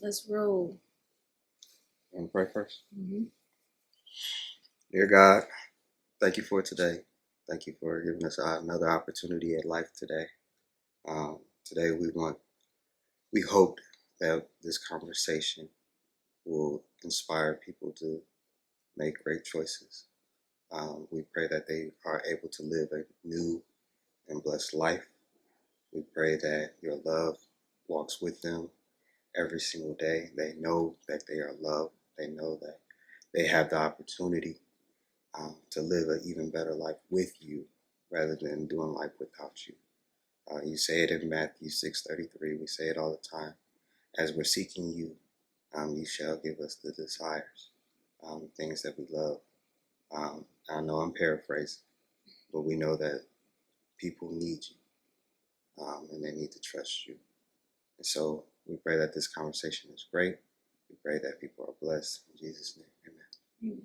Let's roll. You want to pray first? Mm-hmm. Dear God, thank you for today. Thank you for giving us another opportunity at life today. Today we hope that this conversation will inspire people to make great choices. We pray that they are able to live a new and blessed life. We pray that your love walks with them every single day. They know that they are loved. They know that they have the opportunity to live an even better life with you rather than doing life without you. You say it in Matthew 6:33. We say it all the time. As we're seeking you, you shall give us the desires, things that we love. I know I'm paraphrasing, but we know that people need you, and they need to trust you. And so we pray that this conversation is great. We pray that people are blessed. In Jesus' name, amen.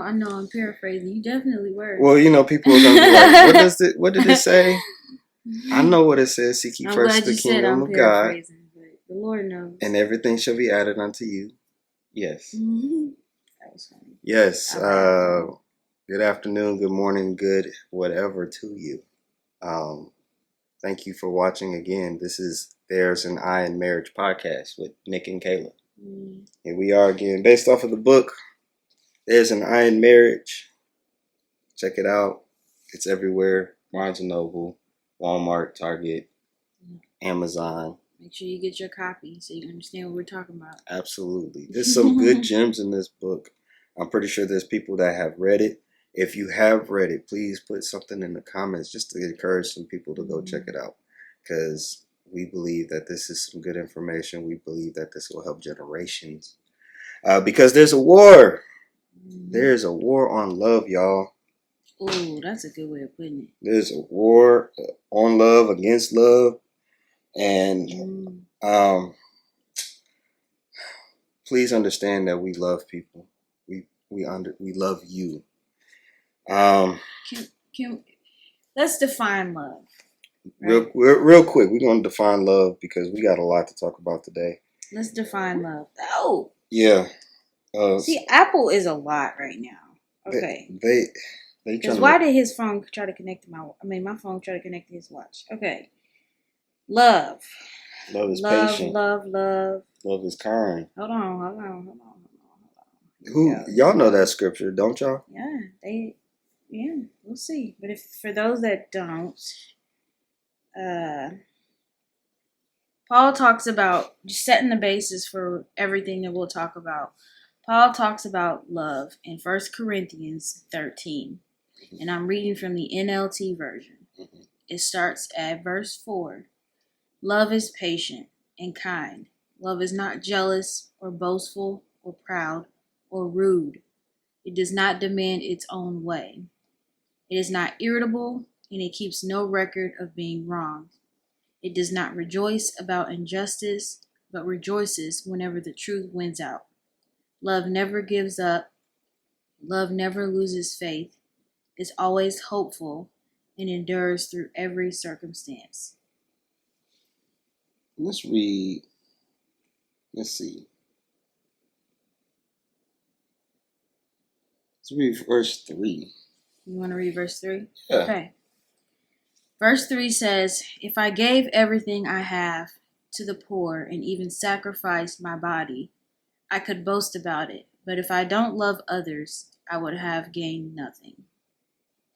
I know I'm paraphrasing. You definitely were. Well, people are going to be like, what did it say? I know what it says. Seek ye first the kingdom of God. But the Lord knows. And everything shall be added unto you. Yes. Mm-hmm. That was funny. Yes. Good afternoon, good morning, good whatever to you. Thank you for watching again. This is There's an I in Marriage podcast with Nick and Kayla. Here we are again, based off of the book, There's an I in Marriage. Check it out. It's everywhere. Barnes & Noble, Walmart, Target, Amazon. Make sure you get your copy so you understand what we're talking about. Absolutely. There's some good gems in this book. I'm pretty sure there's people that have read it. If you have read it, please put something in the comments just to encourage some people to go check it out. Because we believe that this is some good information. We believe that this will help generations. Because there's a war. There's a war on love, y'all. Oh, that's a good way of putting it. There's a war on love, against love. And please understand that we love people. We love you. Can let's define love. Right? Real quick, we're going to define love because we got a lot to talk about today. Let's define love. Oh. Yeah. See, Apple is a lot right now. Okay. They because why did his phone try to connect to my phone try to connect to his watch? Okay. Love. Love is patient. Love. Love is kind. Hold on. Y'all know that scripture, don't y'all? Yeah, we'll see. But if for those that don't, Paul talks about just setting the basis for everything that we'll talk about. Paul talks about love in 1 Corinthians 13. And I'm reading from the NLT version. It starts at verse 4. Love is patient and kind. Love is not jealous or boastful or proud or rude. It does not demand its own way. It is not irritable, and it keeps no record of being wronged. It does not rejoice about injustice, but rejoices whenever the truth wins out. Love never gives up. Love never loses faith, is always hopeful, and endures through every circumstance. Let's read. Let's see. Let's read verse 3. You want to read verse 3? Yeah. Okay. Verse 3 says, If I gave everything I have to the poor and even sacrificed my body, I could boast about it. But if I don't love others, I would have gained nothing.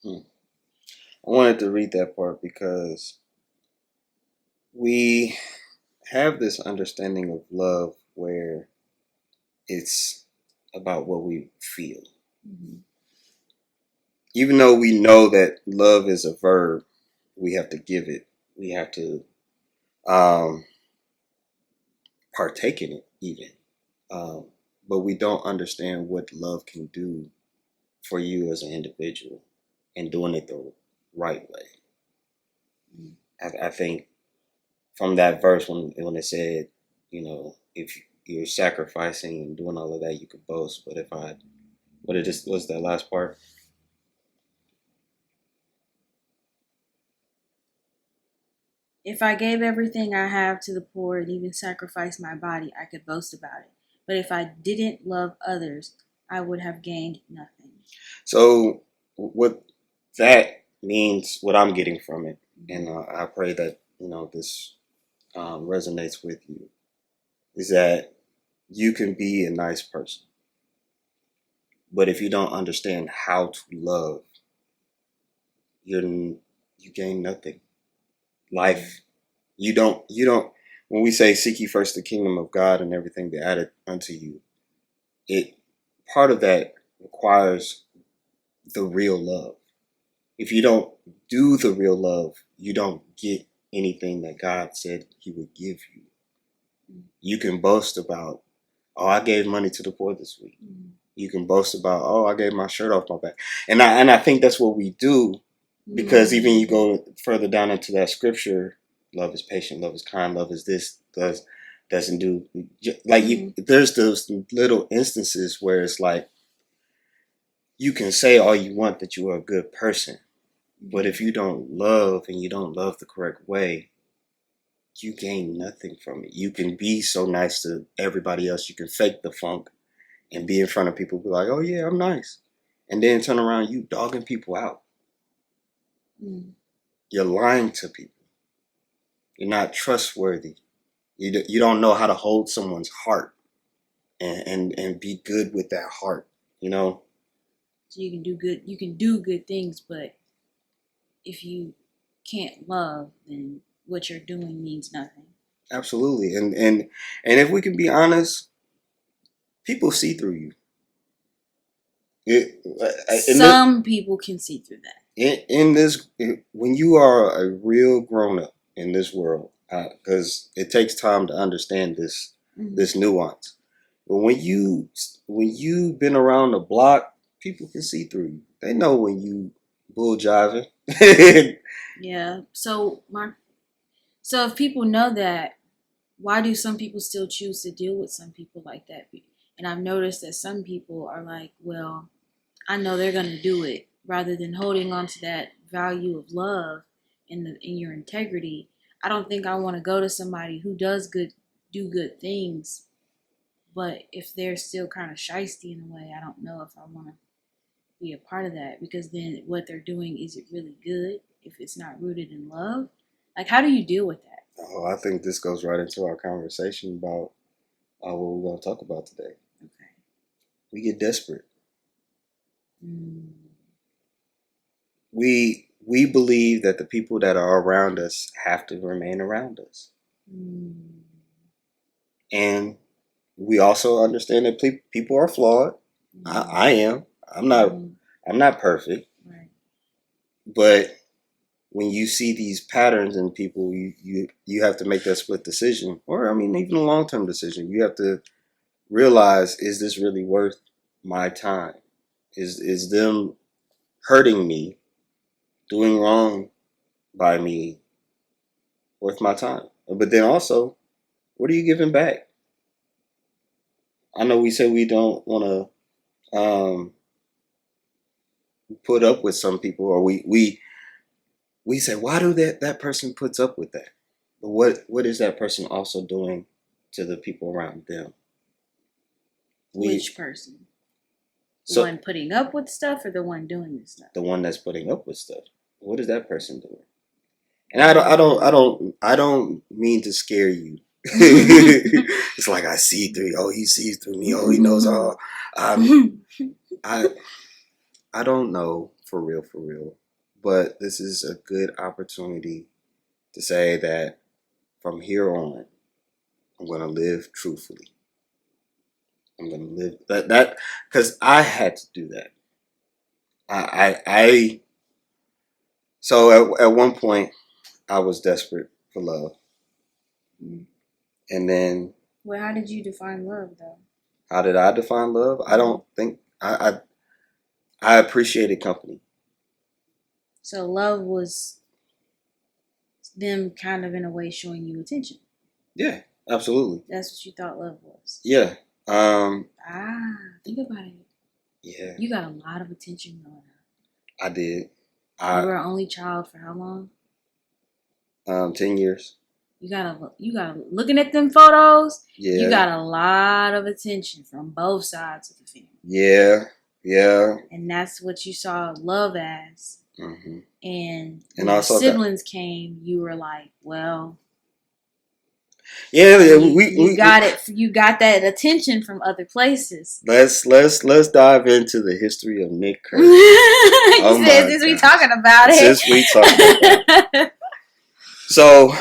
I wanted to read that part because we have this understanding of love where it's about what we feel. Even though we know that love is a verb, we have to give it. We have to partake in it even. But we don't understand what love can do for you as an individual and doing it the right way. I think from that verse when it said, if you're sacrificing and doing all of that, you could boast. But what's that last part? If I gave everything I have to the poor and even sacrificed my body, I could boast about it. But if I didn't love others, I would have gained nothing. So, what that means, what I'm getting from it, and I pray that this resonates with you, is that you can be a nice person, but if you don't understand how to love, you gain nothing. Life, you don't. When we say seek ye first the kingdom of God and everything be added unto you, it part of that requires the real love. If you don't do the real love, you don't get anything that God said He would give you. You can boast about, oh, I gave money to the poor this week. You can boast about, oh, I gave my shirt off my back, and I think that's what we do, because even you go further down into that scripture, love is patient, love is kind, love is this, doesn't do like you. There's those little instances where it's like you can say all you want that you are a good person, but if you don't love and you don't love the correct way, you gain nothing from it. You can be so nice to everybody else. You can fake the funk and be in front of people, be like, oh yeah, I'm nice. And then turn around, you dogging people out. You're lying to people. You're not trustworthy. You don't know how to hold someone's heart and be good with that heart, So you can do good things, but if you can't love, then what you're doing means nothing. Absolutely. And if we can be honest, people see through you. Some people can see through that. In this, when you are a real grown up in this world, because it takes time to understand this nuance. But when you've been around the block, people can see through you. They know when you bull jiving. Yeah. So if people know that, why do some people still choose to deal with some people like that? And I've noticed that some people are like, well, I know they're gonna do it, rather than holding on to that value of love in your integrity. I don't think I want to go to somebody who do good things, but if they're still kind of shisty in a way, I don't know if I want to be a part of that, because then what they're doing, is it really good if it's not rooted in love? Like, how do you deal with that? Oh, I think this goes right into our conversation about what we're going to talk about today. Okay. We get desperate. We believe that the people that are around us have to remain around us. And we also understand that people are flawed. I am. I'm not perfect. Right. But when you see these patterns in people, you have to make that split decision, or I mean, even a long-term decision. You have to realize: is this really worth my time? Is them hurting me, doing wrong by me, worth my time? But then also, what are you giving back? I know we say we don't want to put up with some people, or we say, why do that person puts up with that? But what is that person also doing to the people around them? Which person? The one putting up with stuff, or the one doing the stuff? The one that's putting up with stuff. What is that person doing? And I don't mean to scare you. It's like, I see through you. Oh, he sees through me. Oh, he knows all. I don't know for real. But this is a good opportunity to say that from here on, I'm going to live truthfully. I'm going to live that because I had to do that. So at one point, I was desperate for love. And then... Well, how did you define love, though? How did I define love? I don't think... I appreciated company. So love was them kind of in a way showing you attention. Yeah, absolutely. That's what you thought love was. Yeah. Think about it. Yeah. You got a lot of attention growing up. I did. You were an only child for how long? 10 years. You gotta looking at them photos. Yeah. You got a lot of attention from both sides of the family. Yeah. Yeah. And that's what you saw love as. Mm-hmm. And when And your also siblings came, you were like, well, yeah, you got it. You got that attention from other places. Let's dive into the history of Nick Curry. You said since we talking about it. Since we talking about it. So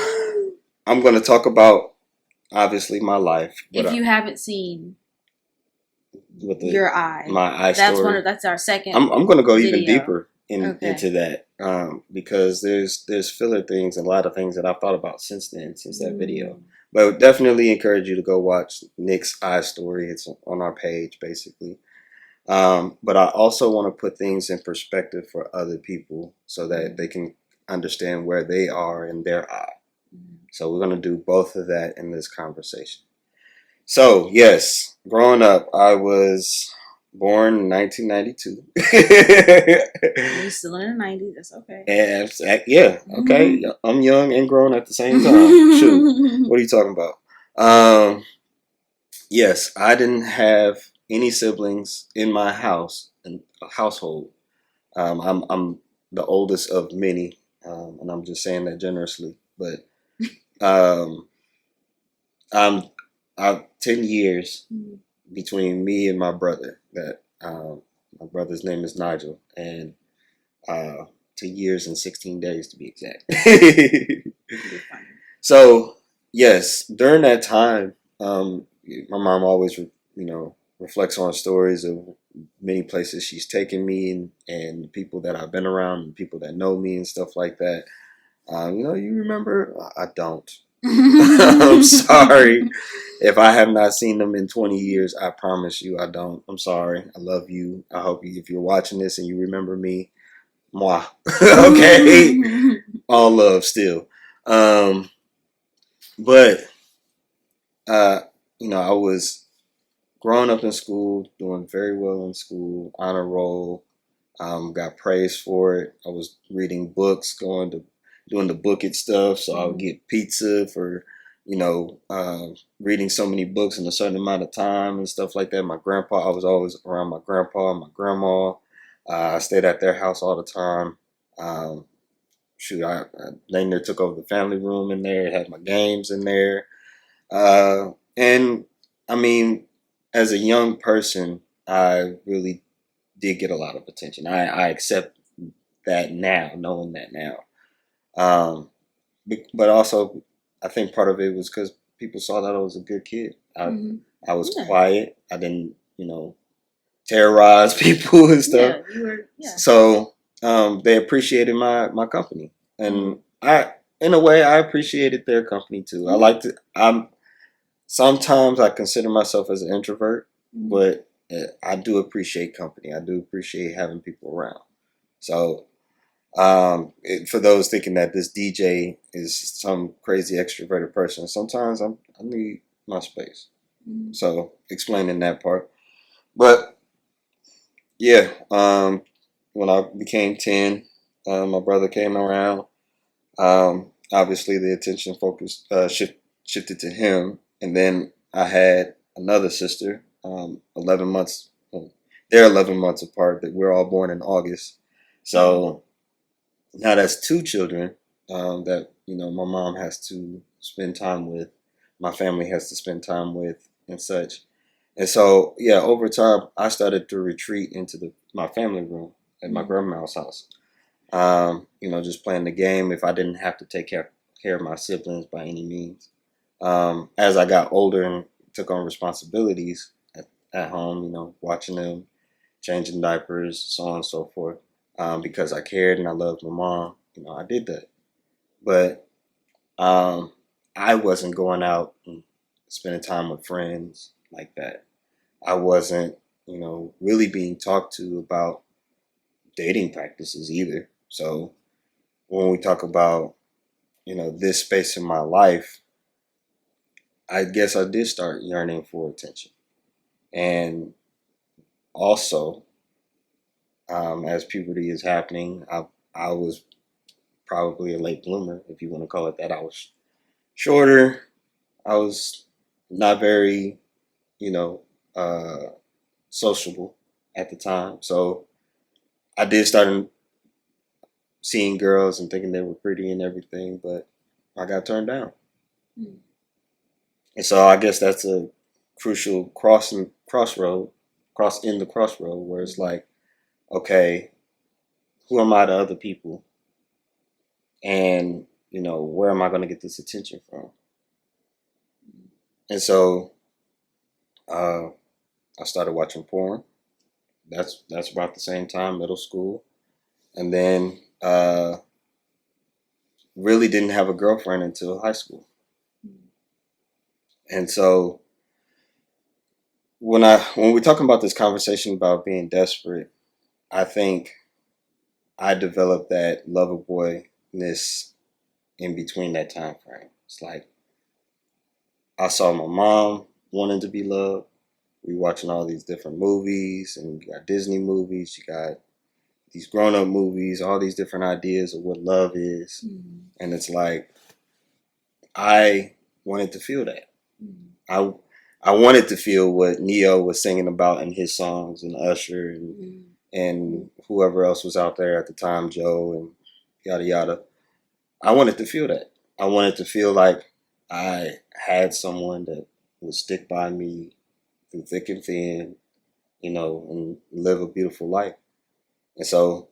I'm going to talk about obviously my life. If you haven't seen with your eye, my eye story, that's our second. I'm going to go video. even deeper into that because there's filler things, a lot of things that I've thought about since that video. But I would definitely encourage you to go watch Nick's eye story. It's on our page, basically. But I also want to put things in perspective for other people so that they can understand where they are in their eye. So we're going to do both of that in this conversation. So, yes, growing up, I was born in 1992. You're still in the 90s. That's okay. And yeah, okay. I'm young and grown at the same time. Shoot, what are you talking about? Yes, I didn't have any siblings in my household. I'm the oldest of many, and I'm just saying that generously. But I'm 10 years between me and my brother. That my brother's name is Nigel, and 10 years and 16 days to be exact. So yes, during that time, my mom always, reflects on stories of many places she's taken me and people that I've been around and people that know me and stuff like that. You remember? I don't. I'm sorry if I have not seen them in 20 years. I promise you I don't. I'm sorry. I love you. I hope if you're watching this and you remember me, moi. Okay. All love still. But I was growing up in school, doing very well in school, honor roll, got praised for it. I was reading books, doing the book it stuff, so I would get pizza for, reading so many books in a certain amount of time and stuff like that. I was always around my grandpa and my grandma. I stayed at their house all the time. I later took over the family room in there, had my games in there. And I mean, as a young person, I really did get a lot of attention. I accept that now, knowing that now. But also, I think part of it was because people saw that I was a good kid. I was quiet. I didn't, terrorize people and stuff. So they appreciated my company, and in a way, I appreciated their company too. Sometimes I consider myself as an introvert, but I do appreciate company. I do appreciate having people around. So for those thinking that this DJ is some crazy extroverted person, sometimes I need my space. So explaining that part. But yeah, when I became 10, my brother came around. Obviously the attention shifted to him. And then I had another sister, 11 months. They're 11 months apart. That we're all born in August. So now that's two children that my mom has to spend time with, my family has to spend time with, and such. And so yeah, over time I started to retreat into my family room at my grandma's house. Just playing the game if I didn't have to take care of my siblings by any means. As I got older and took on responsibilities at home, watching them, changing diapers, so on and so forth, because I cared and I loved my mom, I did that. But I wasn't going out and spending time with friends like that. I wasn't, really being talked to about dating practices either. So when we talk about, this space in my life, I guess I did start yearning for attention. And also, as puberty is happening, I was probably a late bloomer, if you want to call it that. I was shorter. I was not very, you know, sociable at the time. So I did start seeing girls and thinking they were pretty and everything, but I got turned down. Mm. And so I guess that's a crucial cross in the crossroad where it's like, okay, who am I to other people? And, where am I going to get this attention from? And so uh, I started watching porn. That's about the same time, middle school. And then really didn't have a girlfriend until high school. And so when we're talking about this conversation about being desperate, I think I developed that lover boyness in between that time frame. It's like I saw my mom wanting to be loved. We watching all these different movies, and you got Disney movies, you got these grown-up movies, all these different ideas of what love is. Mm-hmm. And it's like I wanted to feel that. Mm-hmm. I wanted to feel what Neo was singing about in his songs, and Usher and whoever else was out there at the time, Joe and yada yada. I wanted to feel that. I wanted to feel like I had someone that would stick by me through thick and thin, and live a beautiful life. And so,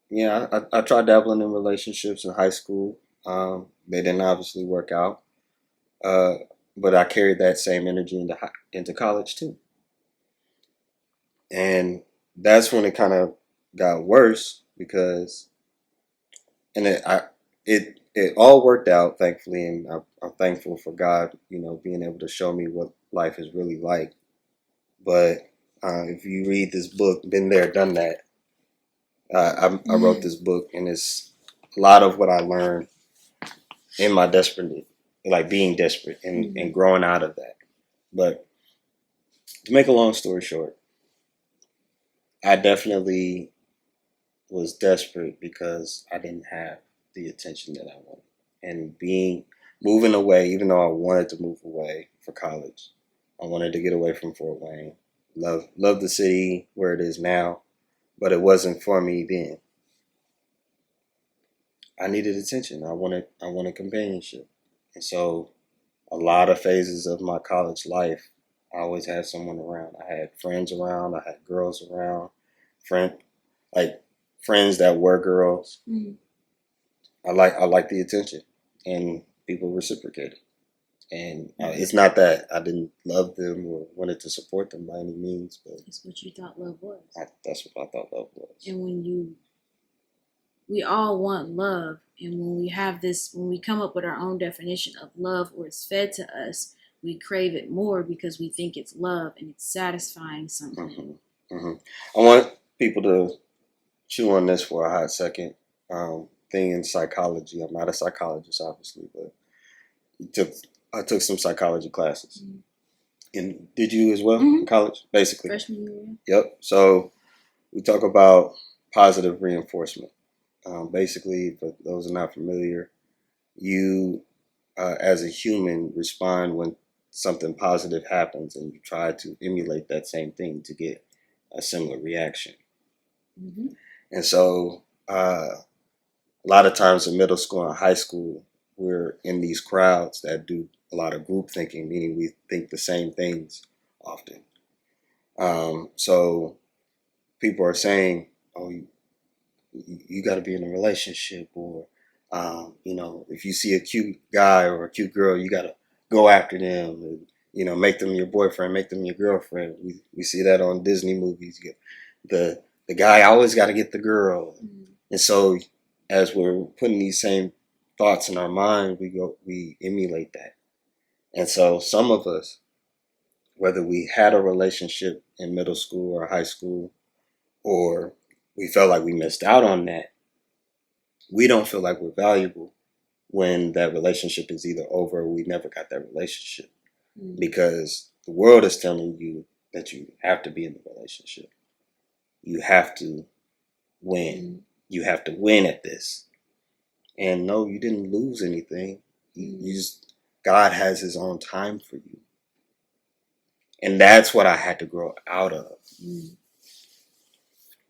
yeah, I tried dabbling in relationships in high school. They didn't obviously work out, but I carried that same energy into college too. And that's when it kind of got worse because, and it all worked out, thankfully, and I'm thankful for God, being able to show me what life is really like. But if you read this book, Been There, Done That, I wrote this book, and it's a lot of what I learned in my desperate, like being desperate and growing out of that. But to make a long story short, I definitely was desperate because I didn't have the attention that I wanted. And moving away, even though I wanted to move away for college, I wanted to get away from Fort Wayne. Love the city where it is now, but it wasn't for me then. I needed attention. I wanted companionship. And so a lot of phases of my college life, I always had someone around. I had friends around, I had girls around, friends that were girls. Mm-hmm. I like the attention, and people reciprocated. And it's not that I didn't love them or wanted to support them by any means, but it's what you thought love was. That's what I thought love was. And we all want love, and when we come up with our own definition of love, or it's fed to us, we crave it more because we think it's love and it's satisfying something. Mm-hmm. Mm-hmm. I want people to chew on this for a hot second. Thing in psychology. I'm not a psychologist, obviously, but I took some psychology classes. Mm-hmm. And did you as well in college? Basically. Freshman year. Yep. So we talk about positive reinforcement. Basically, for those who are not familiar, you as a human respond when something positive happens, and you try to emulate that same thing to get a similar reaction. Mm-hmm. And so a lot of times in middle school and high school, we're in these crowds that do a lot of group thinking, meaning we think the same things often. So people are saying, oh, you got to be in a relationship, or, if you see a cute guy or a cute girl, you got to go after them and, make them your boyfriend, make them your girlfriend. We see that on Disney movies. The guy always got to get the girl. Mm-hmm. And so as we're putting these same thoughts in our mind, we emulate that. And so some of us, whether we had a relationship in middle school or high school, or we felt like we missed out on that, we don't feel like we're valuable when that relationship is either over or we never got that relationship. Mm-hmm. Because the world is telling you that you have to be in the relationship. You have to win. Mm-hmm. you have to win at this. And no, you didn't lose anything. You just, God has his own time for you. And that's what I had to grow out of.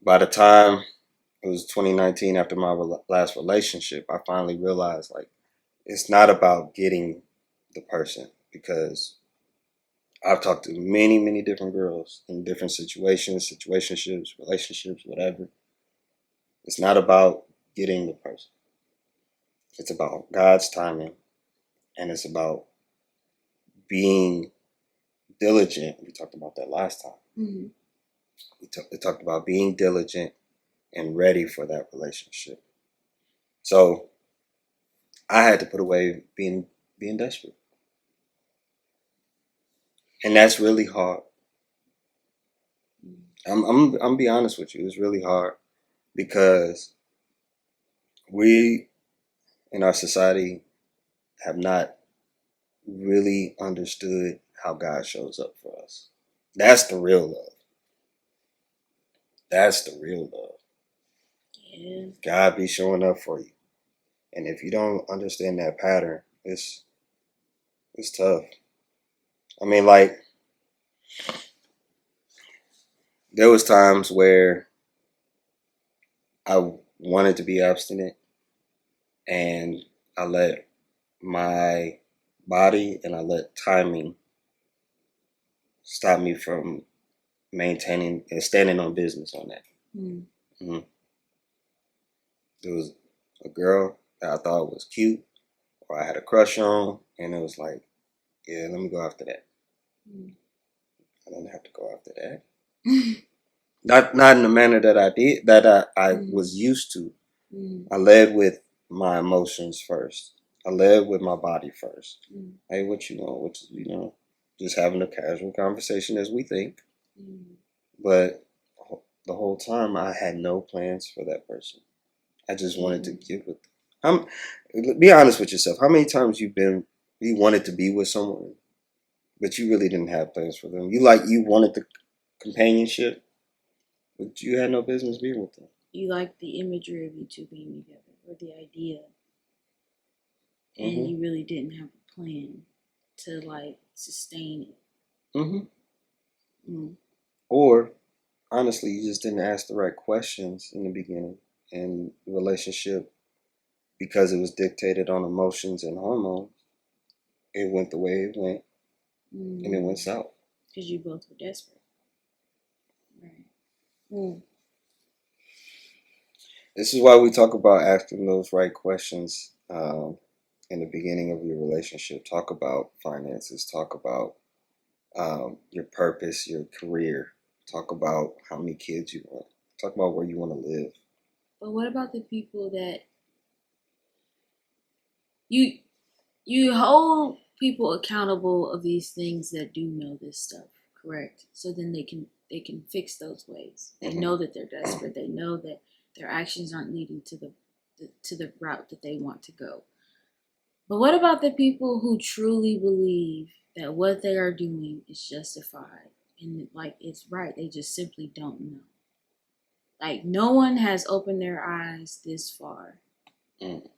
By the time it was 2019, after my last relationship, I finally realized, like, it's not about getting the person, because I've talked to many, many different girls in different situations, situationships, relationships, whatever. It's not about getting the person. It's about God's timing, and it's about being diligent. We talked about that last time. Mm-hmm. We talked about being diligent and ready for that relationship. So I had to put away being desperate. And that's really hard. I'm be honest with you. It's really hard because we in our society have not really understood how God shows up for us. That's the real love. That's the real love. Yeah. God be showing up for you. And if you don't understand that pattern, it's tough. I mean, like, there was times where I wanted to be abstinent, and I let my body and I let timing stop me from maintaining and standing on business on that. Mm-hmm. There was a girl that I thought was cute, or I had a crush on, and it was like, yeah, let me go after that. I didn't have to go after that. Not in the manner that I did, that I was used to. I led with my emotions first. I led with my body first. Hey, what you want? Just having a casual conversation as we think. But the whole time I had no plans for that person. I just wanted to get with them. Be honest with yourself. How many times you wanted to be with someone, but you really didn't have plans for them? You wanted the companionship, but you had no business being with them. You like the imagery of you two being together, or the idea, and you really didn't have a plan to like sustain it. Or honestly, you just didn't ask the right questions in the beginning, and the relationship, because it was dictated on emotions and hormones, it went the way it went, and it went south. Because you both were desperate. Right. This is why we talk about asking those right questions in the beginning of your relationship. Talk about finances. Talk about your purpose, your career. Talk about how many kids you want. Talk about where you want to live. But what about the people that you hold people accountable of these things that do know this stuff, correct? So then they can fix those ways. They know that they're desperate. They know that their actions aren't leading to the route that they want to go. But what about the people who truly believe that what they are doing is justified and like it's right? They just simply don't know. Like, no one has opened their eyes this far.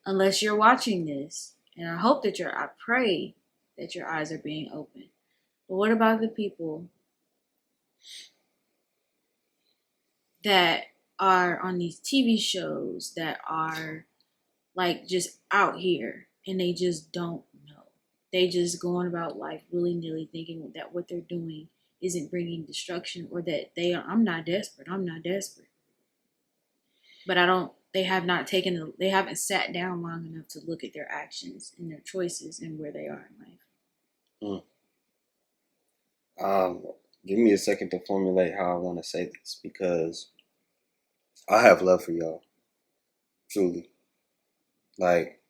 Unless you're watching this. And I pray that your eyes are being opened. But what about the people that are on these TV shows that are like just out here and they just don't know? They just going about life willy-nilly thinking that what they're doing isn't bringing destruction, or that I'm not desperate. But they haven't sat down long enough to look at their actions and their choices and where they are in life. Give me a second to formulate how I want to say this, because I have love for y'all. Truly. Like,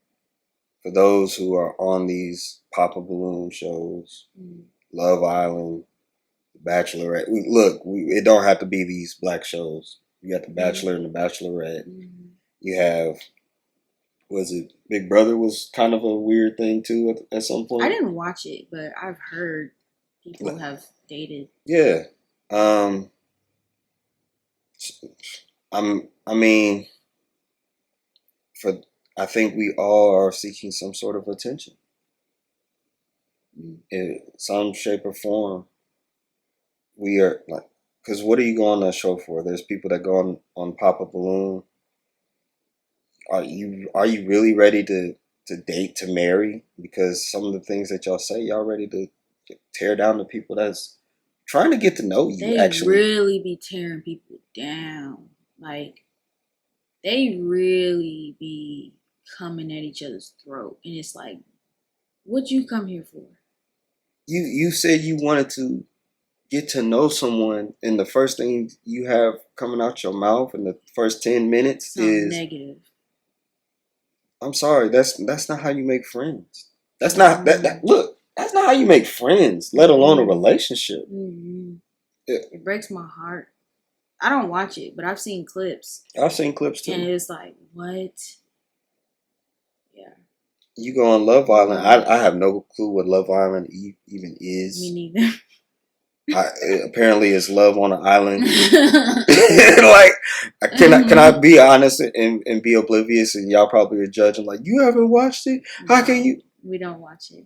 for those who are on these Papa Balloon shows, Love Island, The Bachelorette. It don't have to be these black shows. You got The Bachelor and The Bachelorette. You have, was it Big Brother was kind of a weird thing too at some point? I didn't watch it, but I've heard people have dated. Yeah. I mean, I think we all are seeking some sort of attention Mm. in some shape or form. We are like, because what are you going on that show for? There's people that go on Pop a Balloon. Are you really ready to date, to marry? Because some of the things that y'all say, y'all ready to tear down the people that's trying to get to know you. They Actually, really be tearing people down. Like, they really be coming at each other's throat. And it's like, what you come here for? you said you wanted to get to know someone, and the first thing you have coming out your mouth in the first 10 minutes Something is, negative. "I'm sorry, that's not how you make friends. That's not that look. That's not how you make friends, let alone a relationship." Mm-hmm. Yeah, It breaks my heart. I don't watch it, but I've seen clips. I've seen clips And too. it's like, what? Yeah, You go on Love Island. I have no clue what Love Island even is. me neither. Apparently, it's love on an island. Like, can I be honest and be oblivious? And y'all probably are judging like, you haven't watched it. How can you? We don't watch it.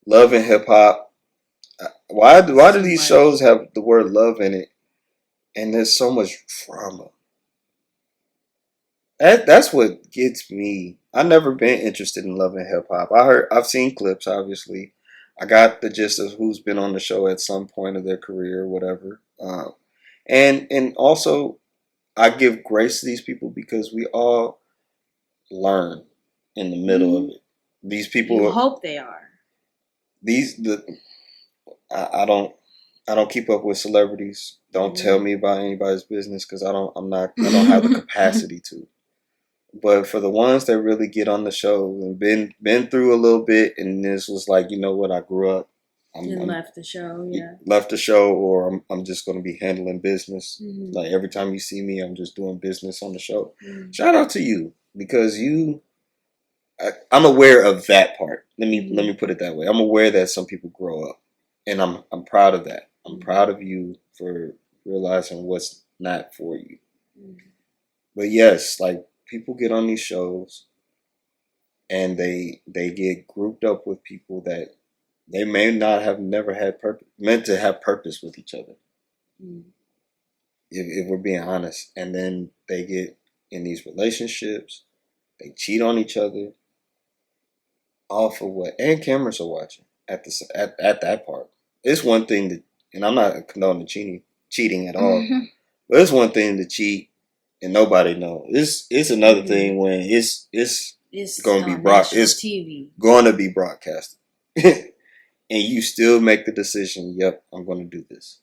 Love and hip hop. Why do Too these much. shows have the word love in it? And there's so much drama. That's what gets me. I've never been interested in love and hip hop. I've seen clips, obviously. I got the gist of who's been on the show at some point of their career, whatever. And also, I give grace to these people because we all learn in the middle of it. These people, You hope they are. I don't keep up with celebrities. Don't tell me about anybody's business because I don't have the capacity to. But for the ones that really get on the show and been through a little bit, and this was like, you know what, I grew up. And left the show, yeah. Left the show, or I'm just going to be handling business. Like every time you see me, I'm just doing business on the show. Shout out to you because I'm aware of that part. Let me put it that way. I'm aware that some people grow up, and I'm proud of that. I'm proud of you for realizing what's not for you. But yes, like people get on these shows, and they get grouped up with people that they may not have never had meant to have purpose with each other. If we're being honest, and then they get in these relationships, they cheat on each other, all for what? And cameras are watching at that part. It's one thing to, and I'm not condoning cheating at all, but it's one thing to cheat and nobody know. It's another thing when it's going to be it's TV. going to be broadcasted, and you still make the decision. Yep, I'm going to do this.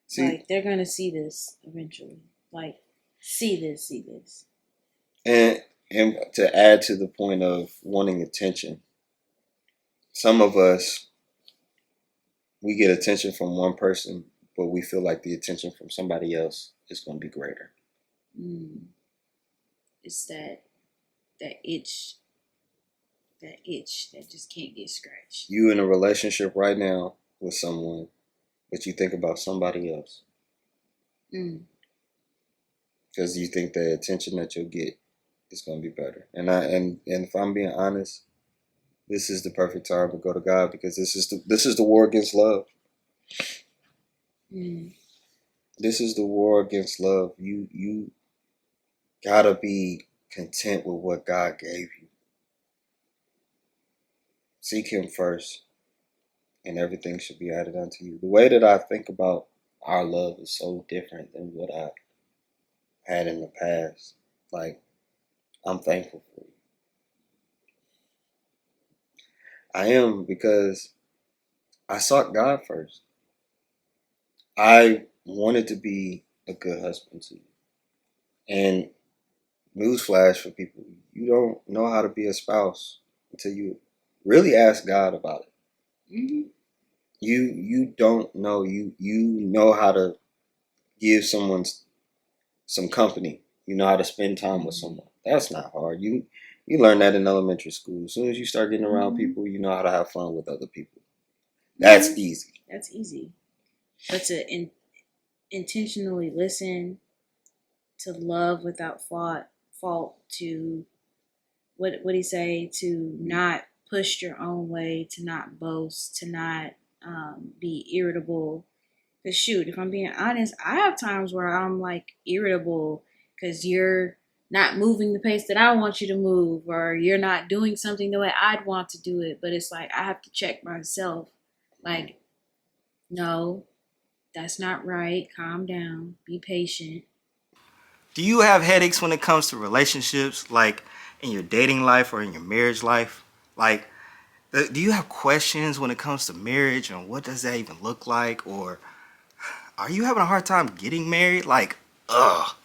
See, like they're going to see this eventually. Like see this. And to add to the point of wanting attention, some of us, we get attention from one person, but we feel like the attention from somebody else is going to be greater. It's that itch that just can't get scratched. You in a relationship right now with someone, but you think about somebody else. Because you think the attention that you'll get is going to be better. And if I'm being honest, this is the perfect time to go to God because this is the war against love. This is the war against love. You gotta be content with what God gave you. Seek Him first, and everything should be added unto you. The way that I think about our love is so different than what I had in the past. Like, I'm thankful for you. I am, because I sought God first. I wanted to be a good husband to you. And newsflash for people, you don't know how to be a spouse until you really ask God about it. You don't know. You know how to give someone some company. You know how to spend time with someone. That's not hard. You learn that in elementary school. As soon as you start getting around people, you know how to have fun with other people. That's easy. That's easy. But to intentionally listen, to love without fault, to what he say, to not push your own way, to not boast, to not be irritable. Cause shoot, if I'm being honest, I have times where I'm like irritable because you're not moving the pace that I want you to move, or you're not doing something the way I'd want to do it. But it's like I have to check myself. Like, no, that's not right. Calm down. Be patient. Do you have headaches when it comes to relationships, like in your dating life or in your marriage life? Like, do you have questions when it comes to marriage and what does that even look like? Or are you having a hard time getting married? Like, ugh.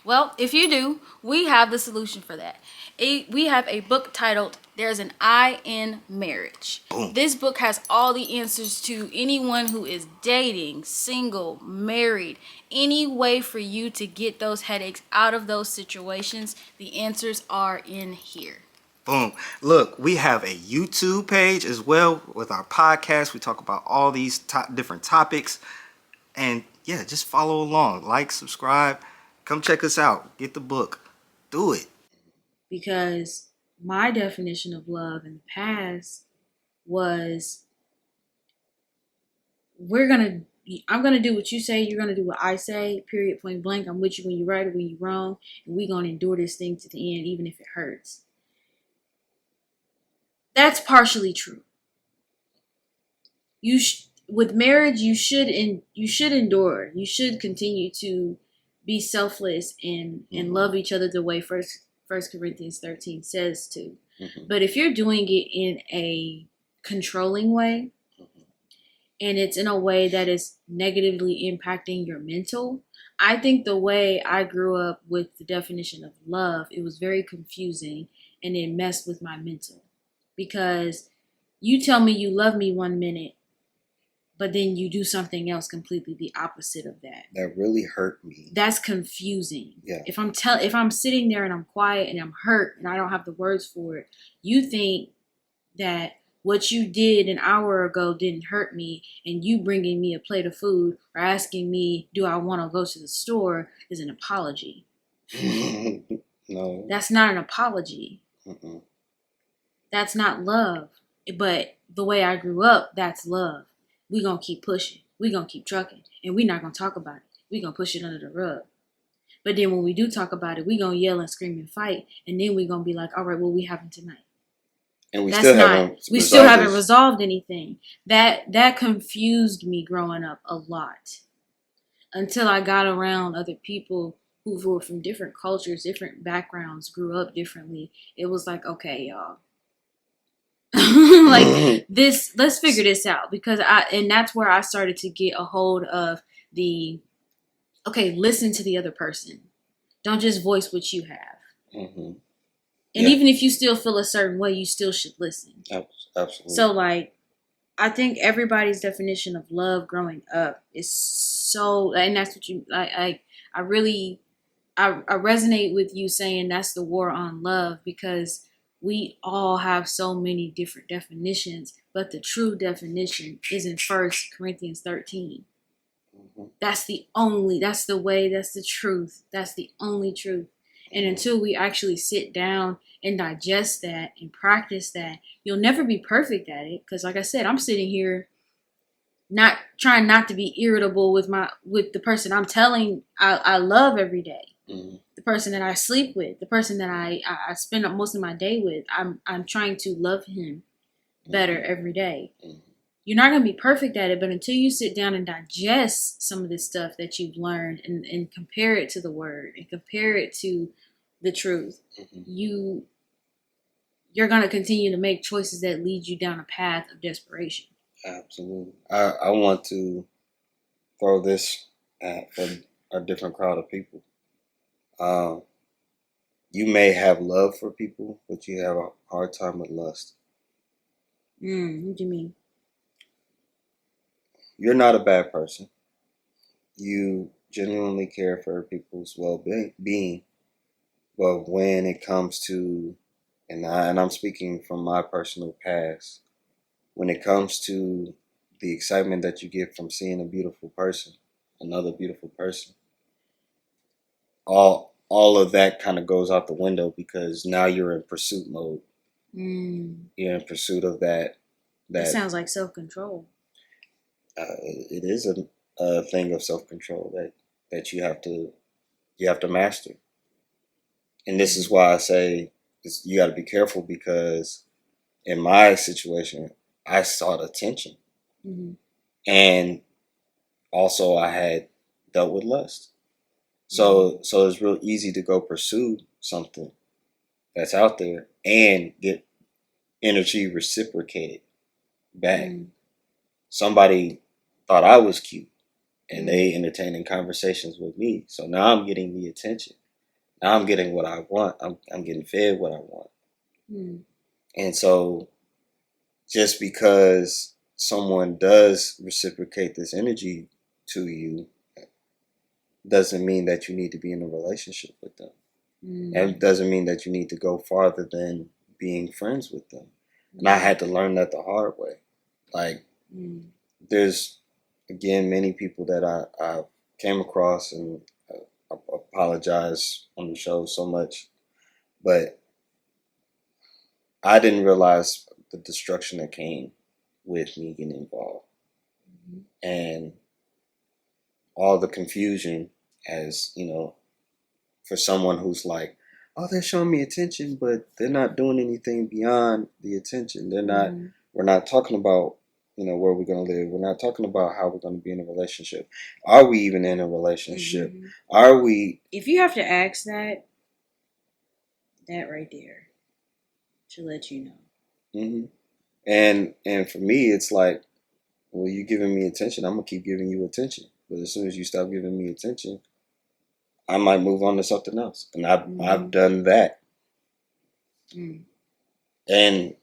Well, if you do, we have the solution for that. We have a book titled There's an I in Marriage. Boom. This book has all the answers to anyone who is dating, single, married, any way for you to get those headaches out of those situations. The answers are in here. Boom. Look, we have a YouTube page as well with our podcast. We talk about all these different topics. And yeah, just follow along. Like, subscribe. Come check us out. Get the book. Do it. Because my definition of love in the past was I'm gonna do what you say, you're gonna do what I say, period, point blank. I'm with you when you're right or when you're wrong, and we're gonna endure this thing to the end, even if it hurts. That's partially true. With marriage, you should endure. You should continue to be selfless and love each other the way First Corinthians 13 says to. But if you're doing it in a controlling way, and it's in a way that is negatively impacting your mental, I think the way I grew up with the definition of love, it was very confusing and it messed with my mental. Because you tell me you love me one minute, but then you do something else completely the opposite of that. That really hurt me. That's confusing. Yeah. If I'm sitting there and I'm quiet and I'm hurt and I don't have the words for it, you think that what you did an hour ago didn't hurt me, and you bringing me a plate of food or asking me, do I want to go to the store, is an apology. No. That's not an apology. Mm-mm. That's not love. But the way I grew up, that's love. We gonna keep pushing. We gonna keep trucking. And we not gonna talk about it. We gonna push it under the rug. But then when we do talk about it, we gonna yell and scream and fight. And then we gonna be like, all right, what we having tonight? And we still haven't resolved anything. That confused me growing up a lot. Until I got around other people who were from different cultures, different backgrounds, grew up differently. It was like, okay, y'all. Like this, let's figure this out. And that's where I started to get a hold of listen to the other person. Don't just voice what you have. Mm-hmm. And even if you still feel a certain way, you still should listen. Absolutely. So, like, I think everybody's definition of love growing up is so, and that's what I resonate with you saying that's the war on love, because we all have so many different definitions, but the true definition is in 1 Corinthians 13. Mm-hmm. That's the way, that's the truth. That's the only truth. And until we actually sit down and digest that and practice that, you'll never be perfect at it. Because like I said, I'm sitting here not trying not to be irritable with the person I'm telling I love every day. Mm-hmm. The person that I sleep with, the person that I spend most of my day with. I'm trying to love him better every day. Mm-hmm. You're not going to be perfect at it, but until you sit down and digest some of this stuff that you've learned and compare it to the word and compare it to the truth, mm-hmm. You're going to continue to make choices that lead you down a path of desperation. Absolutely. I want to throw this for a different crowd of people. You may have love for people, but you have a hard time with lust. What do you mean? You're not a bad person. You genuinely care for people's well-being. But when it comes to, and I'm speaking from my personal past, when it comes to the excitement that you get from seeing a beautiful person, another beautiful person, all all of that kind of goes out the window because now you're in pursuit mode. You're in pursuit of that. That sounds like self-control. It is a thing of self-control that you have to master. And this is why I say you got to be careful, because in my situation, I sought attention. And also I had dealt with lust. So it's real easy to go pursue something that's out there and get energy reciprocated back. Somebody thought I was cute and they entertaining conversations with me. So now I'm getting the attention. Now I'm getting what I want. I'm getting fed what I want. And so just because someone does reciprocate this energy to you doesn't mean that you need to be in a relationship with them. And it doesn't mean that you need to go farther than being friends with them. And I had to learn that the hard way. Like, there's, again, many people that I came across, and I apologize on the show so much, but I didn't realize the destruction that came with me getting involved. And all the confusion, as, you know, for someone who's like, oh, they're showing me attention, but they're not doing anything beyond the attention. They're not, we're not talking about, you know, where we're going to live. We're not talking about how we're going to be in a relationship. Are we even in a relationship? Are we? If you have to ask that right there should let you know. And for me, it's like, well, you giving me attention, I'm going to keep giving you attention. But as soon as you stop giving me attention, I might move on to something else. And I've done that. And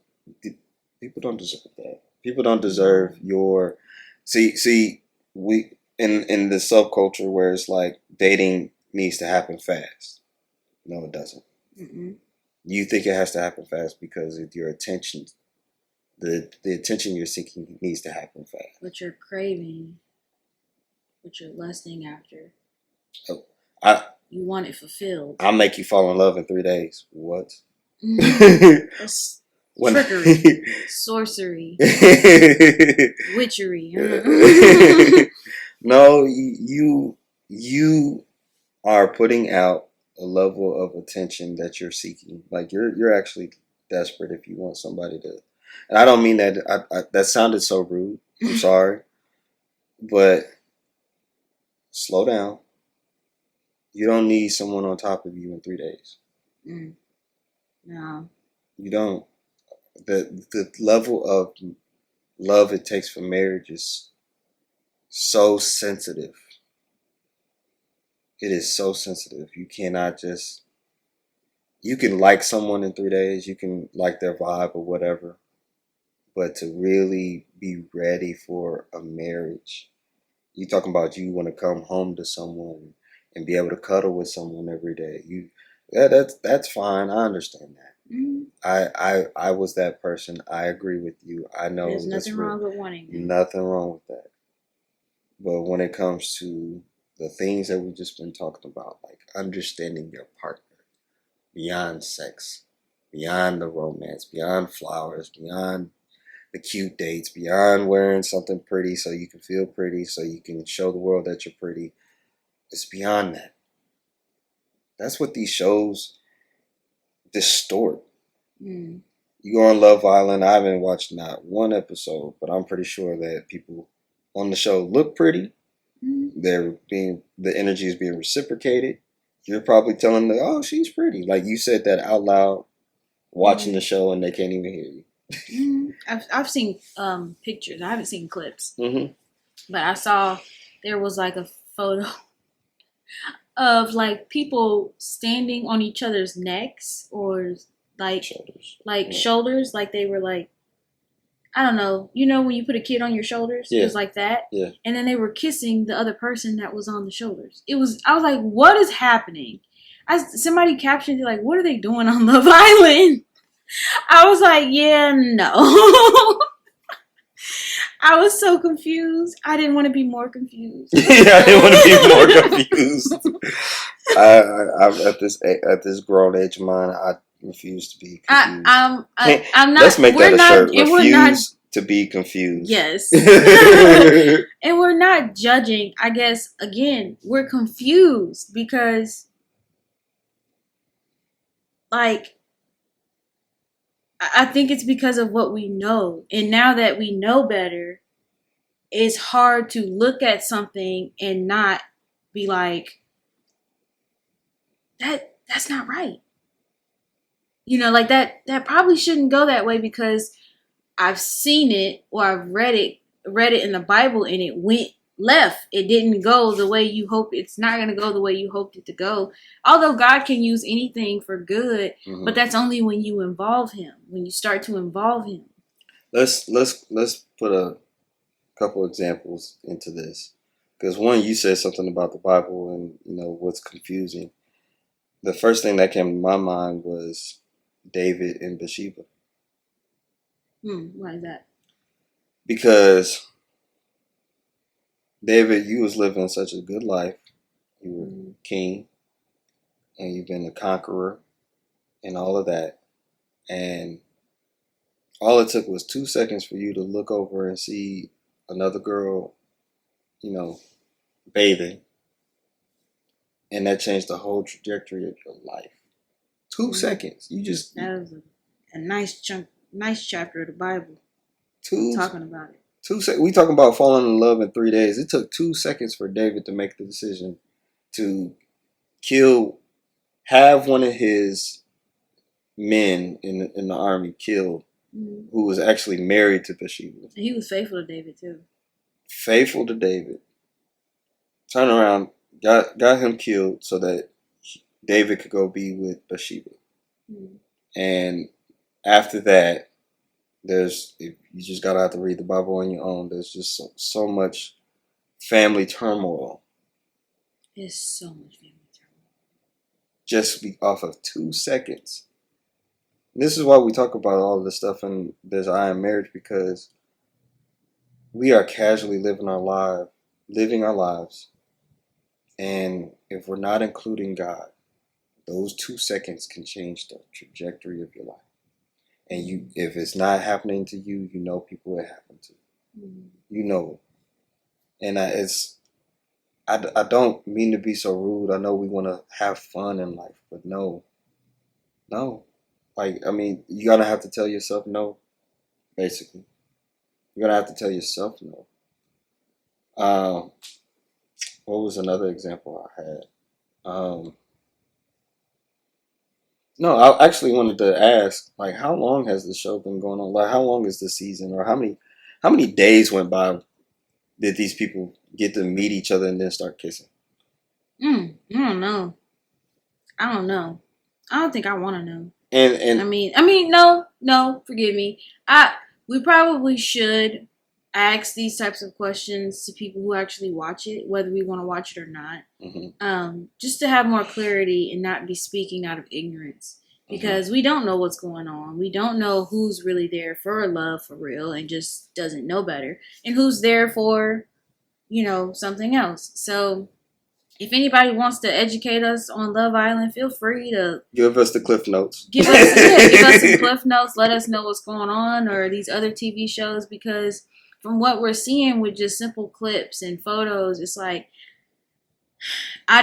people don't deserve that. People don't deserve your... See, we in the subculture where it's like dating needs to happen fast. No, it doesn't. You think it has to happen fast because of your attention. The attention you're seeking needs to happen fast. What you're craving, what you're lusting after. You want it fulfilled. I'll make you fall in love in 3 days. What? That's trickery, sorcery, witchery. No, you are putting out a level of attention that you're seeking. Like you're actually desperate if you want somebody to. And I don't mean that. That sounded so rude. I'm sorry, but slow down. You don't need someone on top of you in 3 days. No, you don't. The level of love it takes for marriage is so sensitive. It is so sensitive. You cannot just... You can like someone in 3 days. You can like their vibe or whatever. But to really be ready for a marriage, you talking about you want to come home to someone and be able to cuddle with someone every day. That's fine. I understand that. I was that person. I agree with you. I know there's nothing wrong with wanting that. Nothing wrong with that. But when it comes to the things that we've just been talking about, like understanding your partner beyond sex, beyond the romance, beyond flowers, beyond the cute dates, beyond wearing something pretty so you can feel pretty, so you can show the world that you're pretty. It's beyond that. That's what these shows distort. You go on Love Island. I haven't watched not one episode, but I'm pretty sure that people on the show look pretty. The energy is being reciprocated. You're probably telling them, oh, she's pretty. Like you said that out loud, watching the show, and they can't even hear you. I've seen pictures. I haven't seen clips. But I saw there was like a photo of like people standing on each other's necks or like shoulders, like they were like, I don't know, you know when you put a kid on your shoulders, it was like that. And then they were kissing the other person that was on the shoulders. I was like, what is happening? Somebody captioned it like, what are they doing on Love Island? I was like, yeah, no. I was so confused. I didn't want to be more confused. I didn't want to be more confused. I'm at this grown age of mine. I refuse to be confused. I'm not. Let's make we're that a not, shirt. and we're not. Refuse to be confused. Yes. And we're not judging. I guess again, we're confused because, like, I think it's because of what we know, and now that we know better, it's hard to look at something and not be like, that's not right. Like that probably shouldn't go that way because I've seen it or I've read it in the Bible and it went left. It didn't go the way you hope. It's not going to go the way you hoped it to go. Although God can use anything for good, but that's only when you involve him, when you start to involve him. Let's put a couple examples into this. Because one, you said something about the Bible and what's confusing. The first thing that came to my mind was David and Bathsheba. Why is that? Because David, you was living such a good life. You were king, and you've been a conqueror, and all of that. And all it took was 2 seconds for you to look over and see another girl, bathing. And that changed the whole trajectory of your life. 2 seconds. You just... That was a nice chapter of the Bible. Talking about it. 2 seconds. We talking about falling in love in 3 days. It took 2 seconds for David to make the decision to have one of his men in the army killed, who was actually married to Bathsheba. And he was faithful to David too. Faithful to David. Turn around, got him killed so that David could go be with Bathsheba. And after that, you just gotta have to read the Bible on your own. There's just so much family turmoil. There's so much family turmoil. Just off of 2 seconds. And this is why we talk about all this stuff in There's I Am Marriage, because we are casually living our lives. And if we're not including God, those 2 seconds can change the trajectory of your life. And if it's not happening to you, people it happened to. You know it. And I don't mean to be so rude. I know we want to have fun in life, but no. You're going to have to tell yourself no, basically. You're going to have to tell yourself no. What was another example I had? No, I actually wanted to ask, how long has the show been going on? How long is the season, or how many days went by did these people get to meet each other and then start kissing? I don't know. I don't think I want to know. And no, forgive me. We probably should ask these types of questions to people who actually watch it, whether we want to watch it or not. Just to have more clarity and not be speaking out of ignorance, because we don't know what's going on. We don't know who's really there for love for real and just doesn't know better, and who's there for, something else. So if anybody wants to educate us on Love Island, feel free to give us the Cliff Notes. Give us some Cliff Notes. Let us know what's going on, or these other TV shows, because from what we're seeing with just simple clips and photos, it's like, I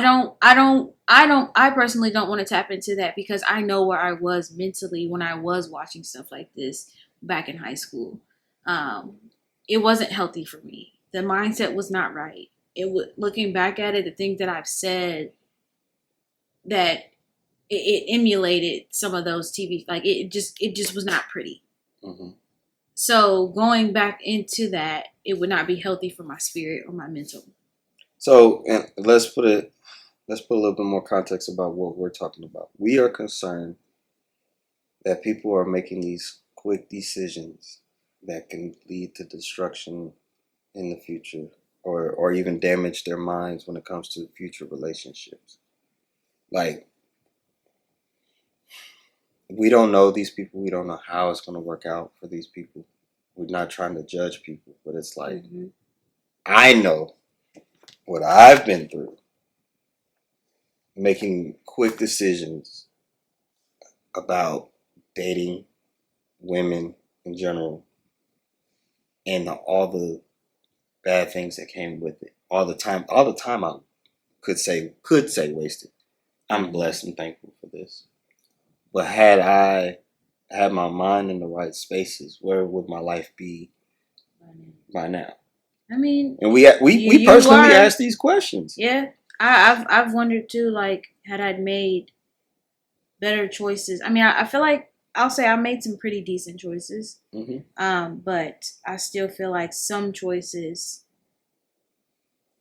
personally don't want to tap into that, because I know where I was mentally when I was watching stuff like this back in high school. It wasn't healthy for me. The mindset was not right. Looking back at it, the things that I've said, that it emulated some of those TV, it just was not pretty. So going back into that, it would not be healthy for my spirit or my mental. So, and let's put a little bit more context about what we're talking about. We are concerned that people are making these quick decisions that can lead to destruction in the future, or even damage their minds when it comes to future relationships. We don't know these people. We don't know how it's going to work out for these people. We're not trying to judge people, but it's I know what I've been through. making quick decisions about dating women in general and all the bad things that came with it. All the time I could say wasted. I'm blessed and thankful for this. But had I had my mind in the right spaces, where would my life be by now? I mean, And we you personally are- ask these questions. yeah, I've wondered too. Like, had I made better choices? I mean, I feel like I'll say I made some pretty decent choices. But I still feel like some choices,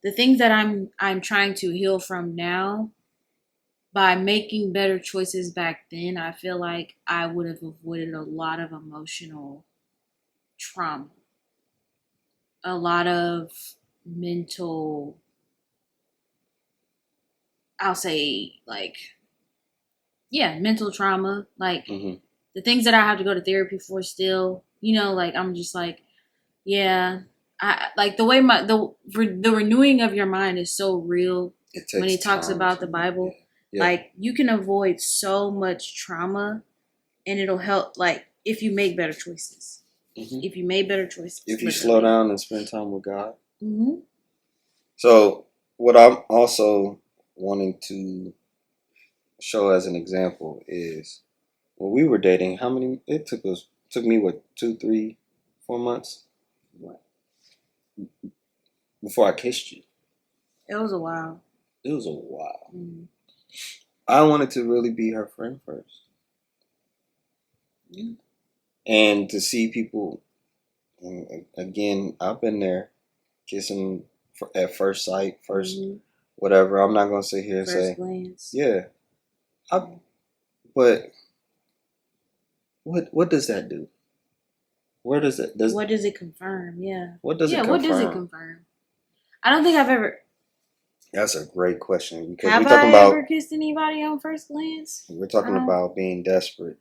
the things that I'm trying to heal from now, by making better choices back then, I feel like I would have avoided a lot of emotional trauma, a lot of mental, I'll say, like, yeah, mental trauma. Like, the things that I have to go to therapy for still, like, I'm just like, yeah, I like the way the renewing of your mind is so real when he talks about the Bible. Yeah. Like, you can avoid so much trauma, and it'll help. Like, if you make better choices, if you made better choices, if you slow down and spend time with God. Mm-hmm. So, what I'm also wanting to show as an example is when we were dating. How many? It took me what 2, 3, 4 months. What? Before I kissed you. It was a while. It was a while. Mm-hmm. I wanted to really be her friend first. Mm-hmm. And to see people, again, I've been there, kissing at first sight, whatever. I'm not going to sit here and say, glance. Yeah. But what does that do? Where does it? What does it confirm? Yeah. What does it confirm? What does it confirm? I don't think I've ever. That's a great question because Have we're talking I about ever kissed anybody on first glance? We're talking about being desperate.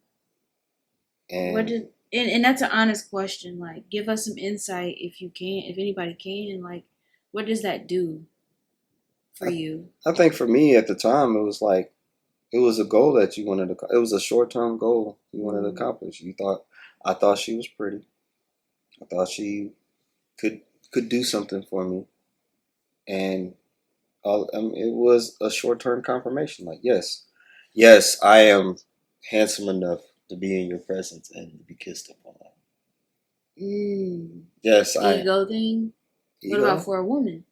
And and that's an honest question. Like, give us some insight if you can, if anybody can. Like, what does that do for you? I think for me at the time, it was like, it was a goal that you wanted to. It was a short-term goal you wanted to accomplish. I thought she was pretty. I thought she could do something for me, and it was a short-term confirmation. Like, yes, I am handsome enough to be in your presence and to be kissed upon. Yes, ego thing. What about for a woman?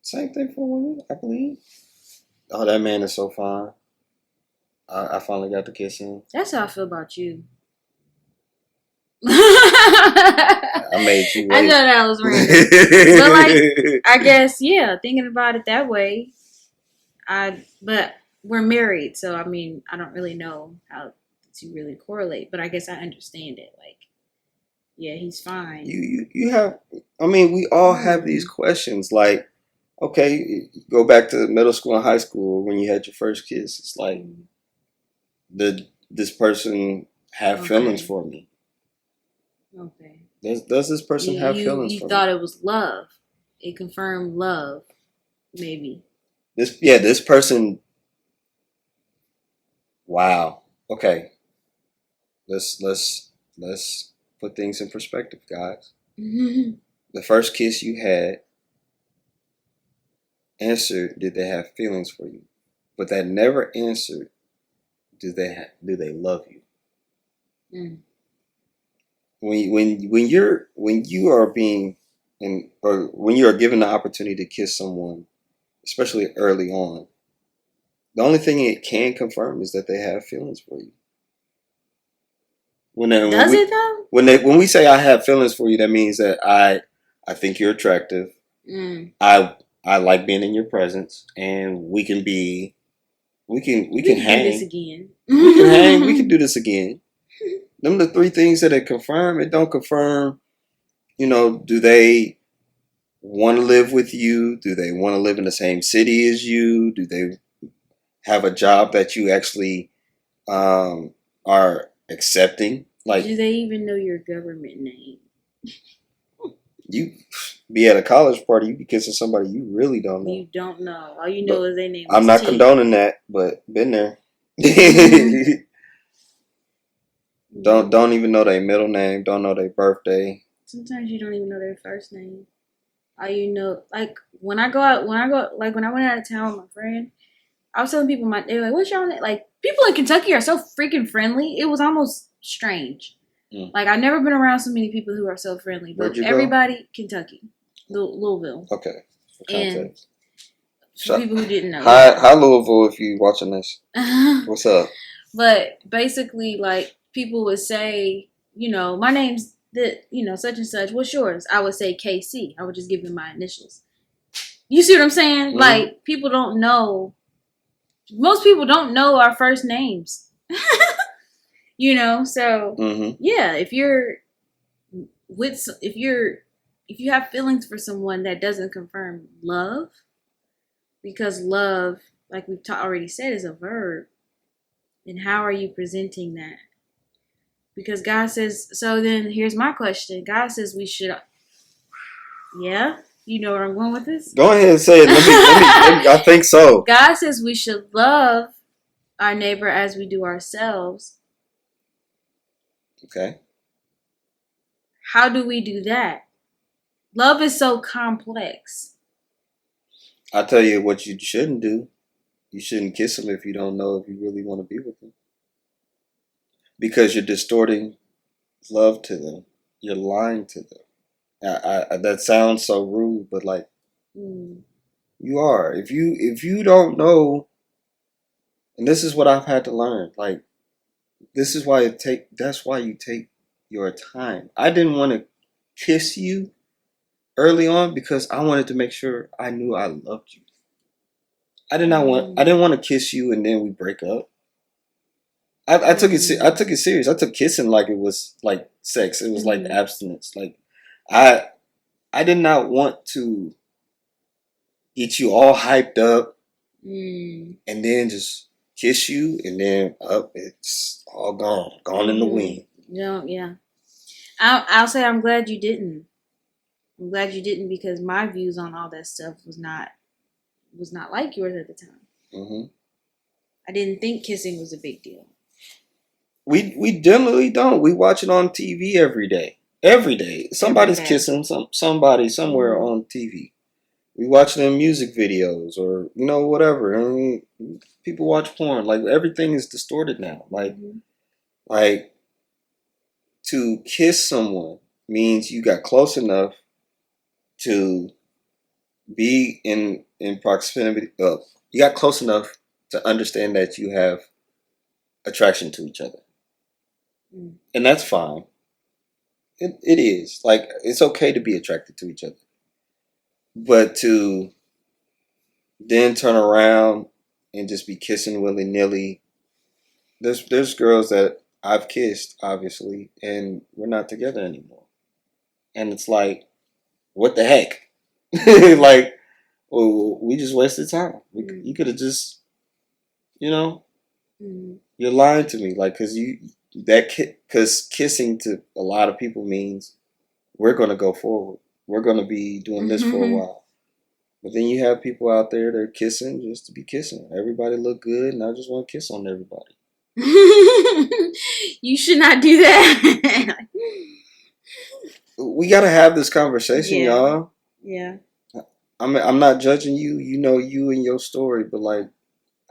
Same thing for a woman, I believe. Oh, that man is so fine. I finally got to kiss him. That's how I feel about you. I made you wait. I know that was random. But, like, I guess, yeah, thinking about it that way, but we're married, so I mean, I don't really know how to really correlate, but I guess I understand it. Like, yeah, he's fine. You have, I mean, we all have these questions. Like, okay, go back to middle school and high school when you had your first kiss. It's like, did this person have feelings for me? Okay. Does this person have feelings for me? You thought it was love. It confirmed love, maybe. This person. Wow. Okay. Let's put things in perspective, guys. The first kiss you had, answered, did they have feelings for you? But that never answered, do they love you? When you are being or when you are given the opportunity to kiss someone, especially early on, the only thing it can confirm is that they have feelings for you. Does it though? When we say I have feelings for you, that means that I think you're attractive. I like being in your presence, and we can hang. We can hang. Do this again. We can hang. We can do this again. Them the three things that it confirm. It don't confirm, do they want to live with you? Do they want to live in the same city as you? Do they have a job that you actually are accepting? Like, do they even know your government name? be at a college party, you be kissing somebody you really don't know. You don't know. All you know is their name. I'm is not T. condoning that, but been there. Don't even know their middle name. Don't know their birthday. Sometimes you don't even know their first name. All you know, like when I went out of town with my friend, I was telling people they were like, "What's your name?" Like people in Kentucky are so freaking friendly. It was almost strange. Like I've never been around so many people who are so friendly. But Where'd you everybody, Kentucky, Louisville. Okay. For And context. for people who didn't know. Hi Louisville, if you watching this. What's up? But basically, like people would say, my name's such and such. What's yours? I would say KC. I would just give them my initials. You see what I'm saying? Mm-hmm. Like people don't know. Most people don't know our first names. So yeah, if you have feelings for someone, that doesn't confirm love, because love, like we've already said, is a verb. And how are you presenting that? Because God says, so then here's my question. God says we should, yeah? You know where I'm going with this? Go ahead and say it. Let me, I think so. God says we should love our neighbor as we do ourselves. Okay. How do we do that? Love is so complex. I'll tell you what you shouldn't do. You shouldn't kiss them if you don't know if you really want to be with them. Because you're distorting love to them. You're lying to them. I that sounds so rude, but like you are. If you don't know, and this is what I've had to learn. Like this is why that's why you take your time. I didn't want to kiss you early on because I wanted to make sure I knew I loved you. I didn't want to kiss you and then we break up. I took it serious. I took kissing like it was like sex. It was like abstinence. Like I did not want to get you all hyped up and then just kiss you and then up it's all gone in the wind. Yeah. I'll say I'm glad you didn't. I'm glad you didn't, because my views on all that stuff was not like yours at the time. Mm-hmm. I didn't think kissing was a big deal. We generally don't. We watch it on TV every day. Every day, somebody's kissing somebody somewhere on TV. We watch them music videos or whatever. I mean, people watch porn. Like everything is distorted now. Like to kiss someone means you got close enough to be in proximity. You got close enough to understand that you have attraction to each other, and that's fine. It is like it's okay to be attracted to each other, but to then turn around and just be kissing willy nilly. There's girls that I've kissed, obviously, and we're not together anymore, and it's like, what the heck? Like, well, we just wasted time. You could have just, you're lying to me, like, because kissing to a lot of people means we're gonna go forward. We're gonna be doing this for a while. But then you have people out there that are kissing just to be kissing. Everybody look good, and I just want to kiss on everybody. You should not do that. We gotta have this conversation, y'all. Yeah. I'm not judging you. You know you and your story, but like,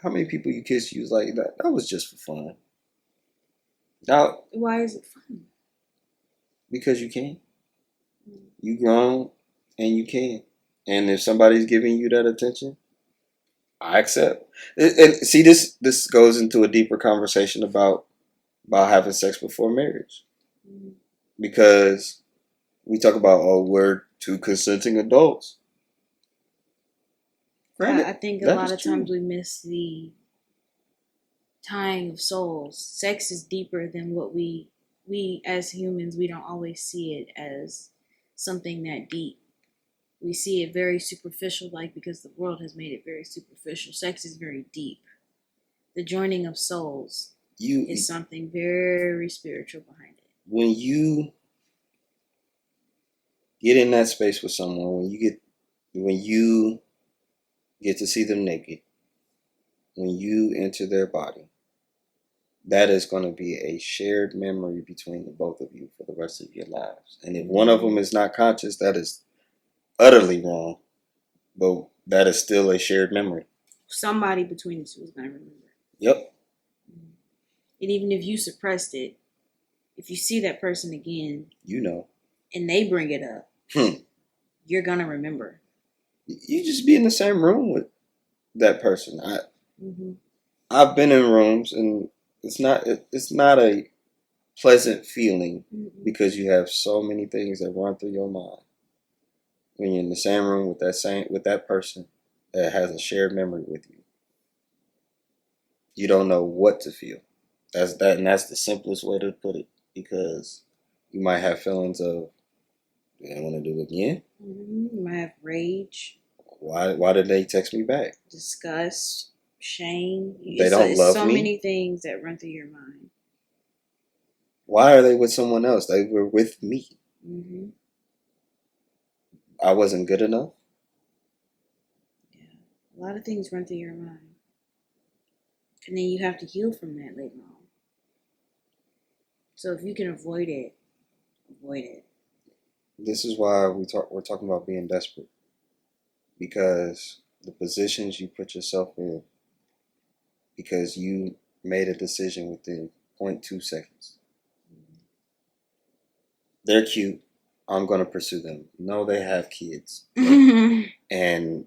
how many people you kiss? You was like that was just for fun. Now, why is it fun? Because you can. You grown, and you can. And if somebody's giving you that attention, I accept. And see, this goes into a deeper conversation about having sex before marriage, because we talk about we're two consenting adults. Granted, I think a lot of times we miss the tying of souls. Sex is deeper than what we as humans, we don't always see it as something that deep. We see it very superficial, like because the world has made it very superficial. Sex is very deep. The joining of souls is something very spiritual behind it. When you get in that space with someone, when you get to see them naked, when you enter their body, that is going to be a shared memory between the both of you for the rest of your lives. And if one of them is not conscious, that is utterly wrong. But that is still a shared memory. Somebody between the two is going to remember. Yep. And even if you suppressed it, if you see that person again, You know. and they bring it up, you're going to remember. You just be in the same room with that person. Mm-hmm. I've been in rooms, and it's not a pleasant feeling Mm-hmm. because you have so many things that run through your mind when you're in the same room with that person that has a shared memory with you. You don't know what to feel. That's the simplest way to put it, because you might have feelings of, do I want to do it again? Mm-hmm. You might have rage, Why did they text me back? disgust, shame. They don't it's love so me? many things that run through your mind. Why are they with someone else? They were with me. Mm-hmm. I wasn't good enough. Yeah, a lot of things run through your mind, and then you have to heal from that later on. So if you can avoid it, avoid it. This is why we're talking about being desperate, because the positions you put yourself in, because you made a decision within 0.2 seconds. They're cute. I'm going to pursue them. No, they have kids. And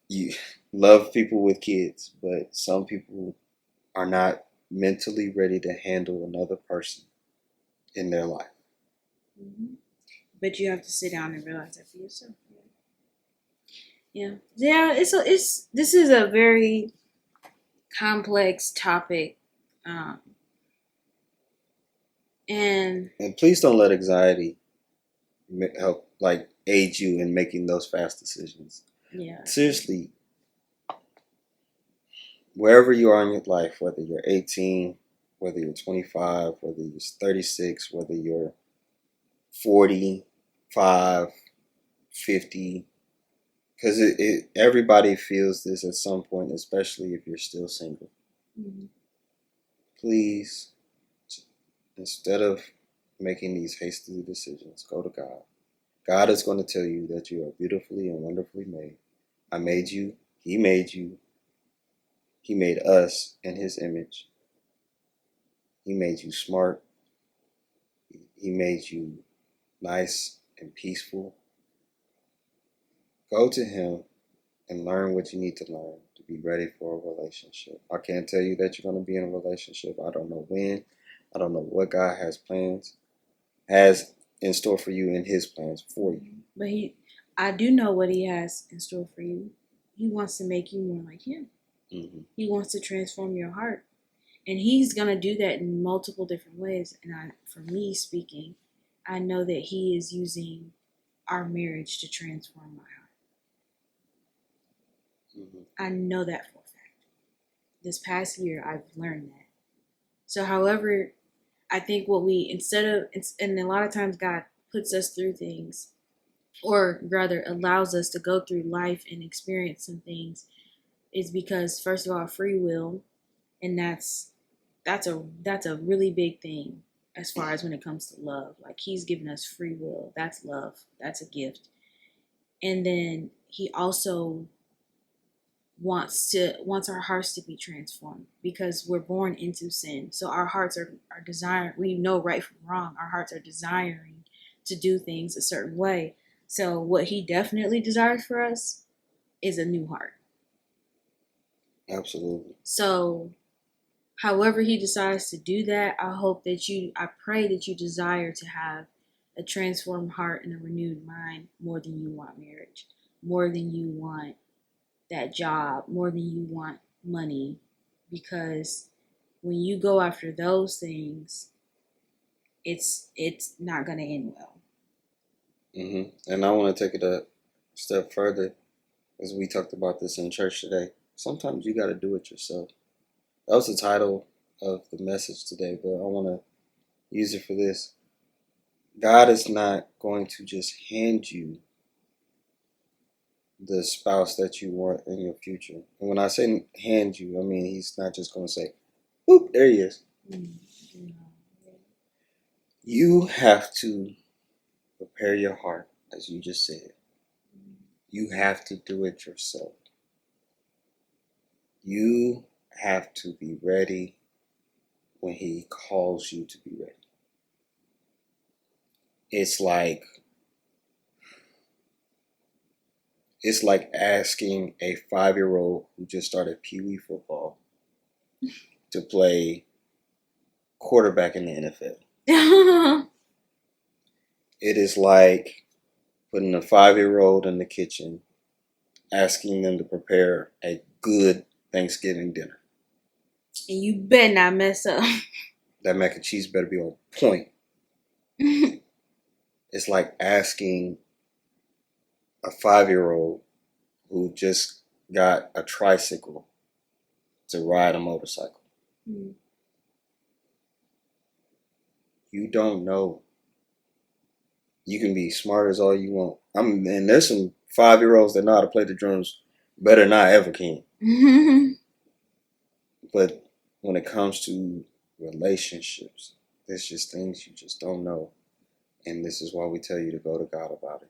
you love people with kids, but some people are not mentally ready to handle another person in their life. Mm-hmm. But you have to sit down and realize that for yourself. Yeah. This is a very complex topic, and And please don't let anxiety help aid you in making those fast decisions. yeah, Seriously, wherever you are in your life, whether you're 18, whether you're 25, whether you're 36, whether you're 45, 50, because everybody feels this at some point, especially if you're still single. mm-hmm. Please, instead of making these hasty decisions, go to God. God is going to tell you that you are beautifully and wonderfully made. I made you. He made you. He made us in His image. He made you smart. He made you nice and peaceful. Go to Him and learn what you need to learn to be ready for a relationship. I can't tell you that you're going to be in a relationship. I don't know when. I don't know what God has in store for you in His plans for you. But I do know what He has in store for you. He wants to make you more like Him. Mm-hmm. He wants to transform your heart, and He's gonna do that in multiple different ways. And for me speaking, I know that He is using our marriage to transform my heart. Mm-hmm. I know that for a fact. This past year, I've learned that. So, however, I think and a lot of times God puts us through things, or rather allows us to go through life and experience some things, is because, first of all, free will, and that's a really big thing as far as when it comes to love. Like, He's given us free will. That's love. That's a gift. And then He also wants our hearts to be transformed, because we're born into sin. So our hearts are desiring, we know right from wrong. Our hearts are desiring to do things a certain way. So what He definitely desires for us is a new heart. Absolutely. So however He decides to do that, I pray that you desire to have a transformed heart and a renewed mind more than you want marriage, more than you want that job, more than you want money. Because when you go after those things, it's not going to end well. Mm-hmm. And I want to take it a step further, as we talked about this in church today. Sometimes you got to do it yourself. That was the title of the message today, but I want to use it for this. God is not going to just hand you the spouse that you want in your future. And when I say hand you, I mean he's not just going to say, "Oop, there he is." You have to prepare your heart, as you just said. You have to do it yourself. You have to be ready when he calls you to be ready. It's like asking a 5-year-old who just started Pee Wee football to play quarterback in the NFL. It is like putting a 5-year-old in the kitchen, asking them to prepare a good Thanksgiving dinner. And you better not mess up. That mac and cheese better be on point. It's like asking a 5-year-old who just got a tricycle to ride a motorcycle. You don't know. You can be smart as all you want. And there's some 5-year-olds that know how to play the drums better than I ever can. But when it comes to relationships, there's just things you just don't know. And this is why we tell you to go to God about it.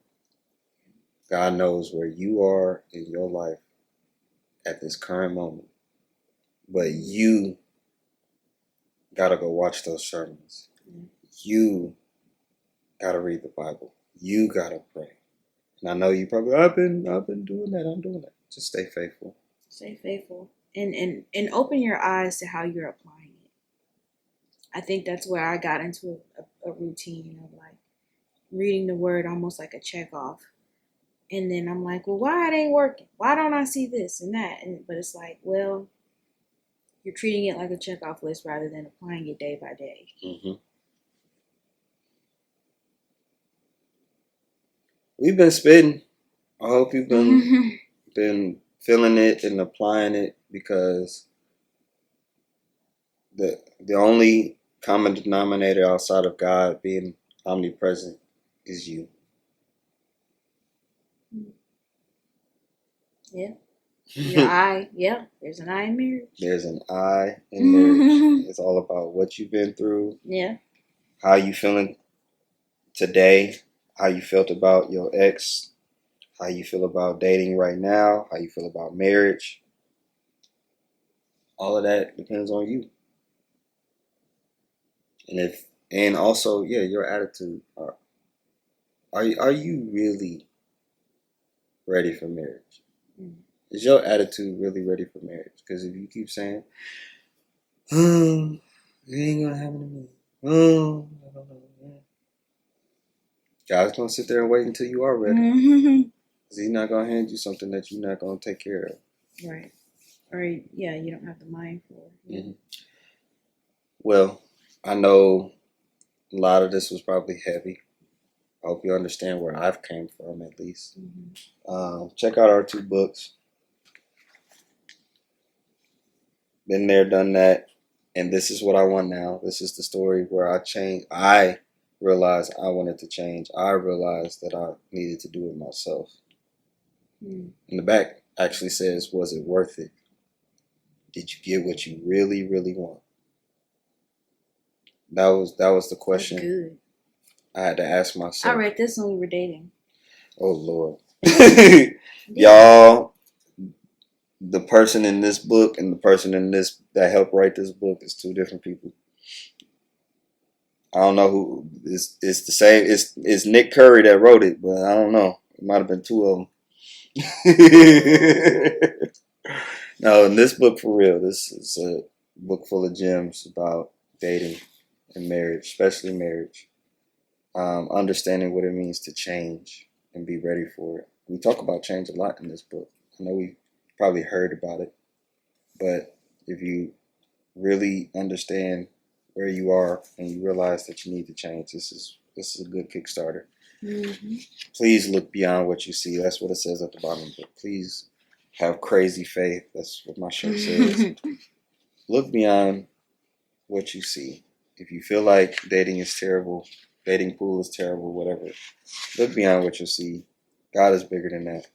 God knows where you are in your life at this current moment. But you got to go watch those sermons. You got to read the Bible. You got to pray. And I know you probably, I've been doing that. I'm doing that. Just stay faithful. Stay faithful. And open your eyes to how you're applying it. I think that's where I got into a routine of like reading the word almost like a check off. And then I'm like, well, why it ain't working? Why don't I see this and that? But it's like, well, you're treating it like a check off list rather than applying it day by day. Mm-hmm. We've been spitting. I hope you've been feeling it and applying it, because the only common denominator outside of God being omnipresent is you. Yeah. Your eye. Yeah. There's an eye in marriage. There's an I in marriage. It's all about what you've been through. Yeah. How you feeling today. How you felt about your ex. How you feel about dating right now. How you feel about marriage. All of that depends on you. And also, yeah, your attitude. Are you really ready for marriage? Is your attitude really ready for marriage? Because if you keep saying, it ain't gonna happen to me. God's gonna sit there and wait until you are ready. Because he's not gonna hand you something that you're not gonna take care of. Right. Or yeah, you don't have the mind for it. Mm-hmm. Well, I know a lot of this was probably heavy. I hope you understand where I've came from, at least. Check out our 2 books. Been there, done that. And this is what I want now. This is the story where I changed. I realized I wanted to change. I realized that I needed to do it myself. In the back actually says, was it worth it? Did you get what you really, really want? That was the question. That's good. I had to ask myself. I read this when we were dating. Oh, Lord. Y'all, the person in this book and the person in this that helped write this book is 2 different people. I don't know who. It's the same. It's Nick Curry that wrote it, but I don't know. It might have been 2 of them. No, in this book, for real, this is a book full of gems about dating and marriage, especially marriage. Understanding what it means to change and be ready for it. We talk about change a lot in this book. I know we probably heard about it, but if you really understand where you are and you realize that you need to change, this is a good Kickstarter. Please look beyond what you see. That's what it says at the bottom of the book. Please have crazy faith. That's what my shirt says. Look beyond what you see. If you feel like dating is terrible, dating pool is terrible, whatever. Look beyond what you see. God is bigger than that.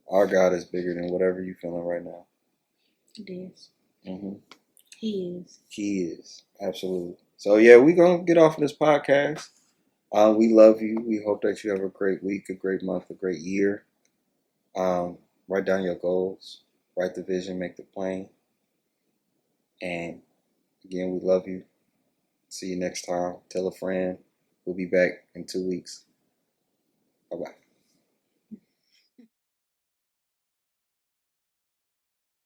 Our God is bigger than whatever you're feeling right now. It is. hmm He is. He is. Absolutely. So, yeah, we're going to get off of this podcast. We love you. We hope that you have a great week, a great month, a great year. Write down your goals. Write the vision, make the plan. And again, we love you. See you next time. Tell a friend. We'll be back in 2 weeks. Bye-bye.